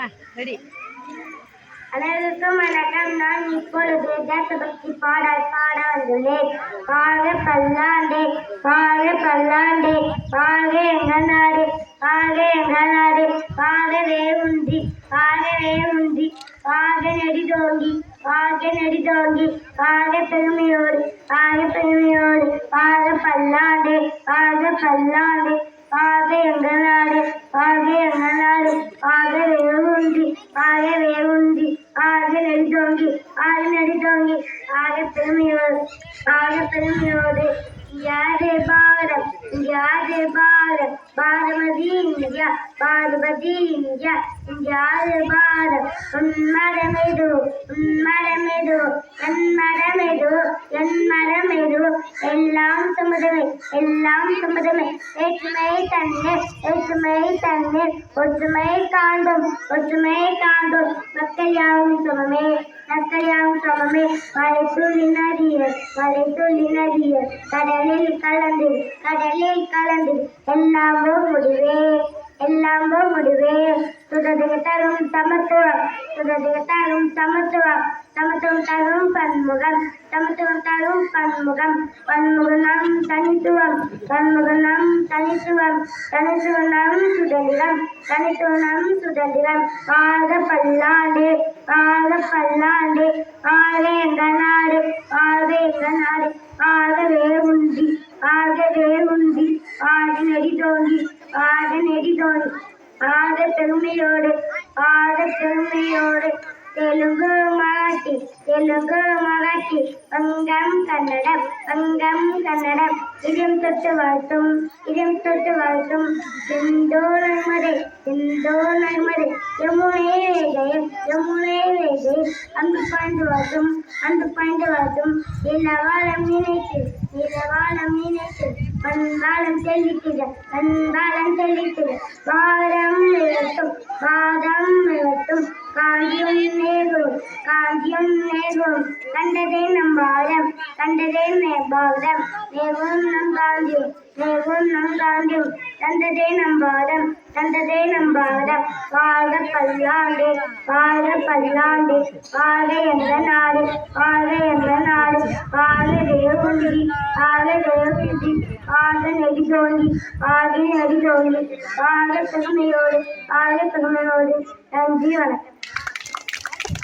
Ready. அனைவருக்கும் வணக்கம். நான் இப்பொழுது தேசபக்தி பாடல் பாட வந்துள்ளேன். வாழ்க பல்லாண்டே, வாழ்க பல்லாண்டே, வாழ்க எங்கள் நாடு, வாழ்க எங்கள் நாடு, வாழ்கவே உந்தி, வாழ்கவே உந்தி, வாழ்க நெடிதோங்கி, வாழ்க நெடிதோங்கி, வாழ்க பெருமையோடு, வாழ்க பெருமையோடு, வாழ்க பல்லாண்டே, வாழ்க பல்லாண்டே, வாழ்க எங்கள் நாடு, வாழ்க எங்கள் நாடு, வாழ்கவே உந்தி, வாழ்கவே உந்தி, வாழ்க நெடிதோங்கி, வாழ்க நெடிதோங்கி, வாழ்க பெருமையோடு, வாழ்க பெருமையோடு. யாரே பாரதம், யாரே பாரதம், பாரமதி இந்தியா, பாரபதி இந்தியா, யாரே பாரதம். உன்மரமெது, உன்மரமெது, என் மரமெது, என் மரமெது, எல்லாம் சம்மதமே, எல்லாம் சம்மதமே. ஏற்றுமை தண்ணே, ஏற்றுமை தண்ணே, ஒற்றுமை காண்போம், ஒற்றுமை காண்போம். மக்கள் யாவும் சமமே, மக்கள் யாவும் சமமே. மழை துளி நதிய, மழை துளி நதிய, கடலில் கலந்து, கடலில் கலந்து, எல்லாமோ முடிவே, எல்லாமோ முடிவே. சுதந்திர தரும் சமத்துவம், சுதந்திர தரும் சமத்துவம், சமத்துவம் தரும் பன்முகம், சமத்துவம் தரும் பன்முகம், பன்முகம் தனித்துவம், பன்முகம் தனித்துவம், தனித்துவம் சுதந்திரம், தனித்துவம் சுதந்திரம். வாழ்க பல்லாண்டு, வாழ்க பல்லாண்டு, வாழ்க எங்கள் நாடு, வாழ்க எங்கள் நாடு, வாழ்கவே உந்தி, வாழ்கவே உந்தி, வாழ்க நெடிதோங்கி, வாழ்க நெடிதோங்கி, வாழ்க பெருமையோடு, வாழ்க பெருமையோடு. தெலுங்கு மராட்டி, தெலுங்கு மராட்டி, வங்கம் கன்னடம், வங்கம் கன்னடம். இதயம் தொட்டு வாழ்த்தும், இதயம் தொட்டு வாழ்த்தும். சிந்தோ நர்மதை, சிந்தோ நர்மதை, யமுனை வேகை, யமுனை வேகை. அன்பு பாய்ந்து வாழ்த்தும், அன்பு பாய்ந்து வாழ்த்தும். நிலவாளம் நினைத்து, நிலவாளம் நினைத்து, பண்பாலம் தெளித்திட, பண்பாலம் தெளித்திட. வாரம் நிறுத்தும், வாதம் நிறுத்தும். காந்தியம் நேரும், காந்தியம் நேரும். கண்டதே நம் பாரதம், கண்டதே பாரதம். நேவும் நம் காந்தியம், நேவும் நம் காந்தியம். தந்ததே நம் பாரதம், தந்ததே நம் பாரதம். வாழ்க பல்லாண்டு, வாழ்க பல்லாண்டு, வாழ்க எங்கள் நாடு, வாழ்க எங்கள் நாடு, வாழ்க தேவந்தி, வாழ்க தேவந்தி, வாழ்க நெடிதோங்கி, வாழ்க நெடிதோங்கி, வாழ்க பெருமையோடு, வாழ்க பெருமையோடு. நன்றி, வணக்கம்.